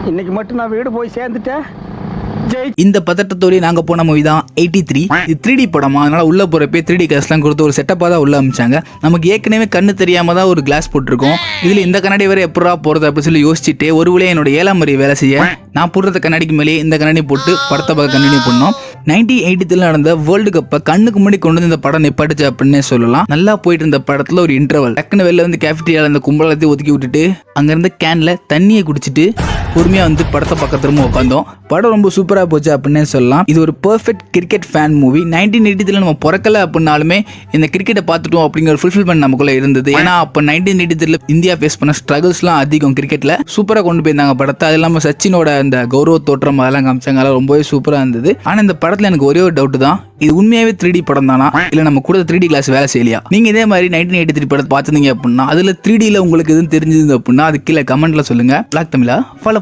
இன்னைக்கு மட்டும் நான் வீடு போய் சேர்ந்துட்டேன். இந்த பதட்டத்தோடய நாங்கள் போன மூவி தான் 83. இது 3D படமா, அதனால உள்ள போறப்பே 3D கிளாஸ்லாம் கொடுத்து ஒரு செட்டப்பாக தான் உள்ள அமைச்சாங்க. நமக்கு ஏற்கனவே கண்ணு தெரியாம தான் ஒரு கிளாஸ் போட்டிருக்கோம். இதுல இந்த கண்ணாடி வேற எப்படா போறது அப்படின்னு சொல்லி யோசிச்சுட்டு ஒரு வழியா என்னோட 7ஆம் அறிவு வேலை செய்ய நான் போடுற கண்ணாடிக்கு மேலேயே இந்த கண்ணாடி போட்டு படத்தை பார்க்க கண்டினியூ பண்ணோம். 1983 நடந்த வேர்ல்டு கப்பை கண்ணுக்கு முன்னாடி கொண்டு வந்து இந்த படம் நிப்பாட்டுச்சு அப்படின்னே சொல்லலாம். நல்லா போயிட்டு இருந்த படத்துல ஒரு இன்டர்வல் டக்குன்னு வெளில வந்து கேஃபிட்டீரியால அந்த கும்பலத்தையும் ஒதுக்கி விட்டுட்டு அங்க இருந்த கேன்ல தண்ணியை குடிச்சிட்டு பொறுமையா வந்து படத்தை பக்கம் திரும்ப உட்காந்தோம். படம் ரொம்ப சூப்பரா போச்சு அப்படின்னே சொல்லலாம். இது ஒரு பெர்ஃபெக்ட் கிரிக்கெட் ஃபேன் மூவி. 1983 நம்ம பிறக்கல அப்படின்னாலுமே இந்த கிரிக்கெட்டை பார்த்துட்டோம் அப்படிங்கிற ஒரு ஃபுல்ஃபில்மெண்ட் நமக்குள்ள இருந்தது. ஏன்னா அப்போ 1983 இந்தியா ஃபேஸ் பண்ண ஸ்ட்ரகிள்ஸ்லாம் அதிகம் கிரிக்கெட்ல. சூப்பரா கொண்டு போயிருந்தாங்க படத்தை. அது இல்லாமல் சச்சினோட அந்த கௌரவ தோற்றம் அதெல்லாம் காமிச்சாங்க. அதெல்லாம் ரொம்பவே சூப்பரா இருந்தது. ஆனா இந்த படத்துல எனக்கு ஒரே ஒரு டவுட் தான், இது உண்மையாவே 3D படம் தானா இல்ல நம்ம கூட 3D கிளாஸ் வேலை செய்யலையா? நீங்க இதே மாதிரி 1983 படத்தை பார்த்துருந்தீங்க அப்படின்னா அதுல 3Dல உங்களுக்கு எதுவும் தெரிஞ்சது அப்படின்னா அது கீழே கமெண்ட்ல சொல்லுங்க. பிளாக் தமிழா ஃபாலோ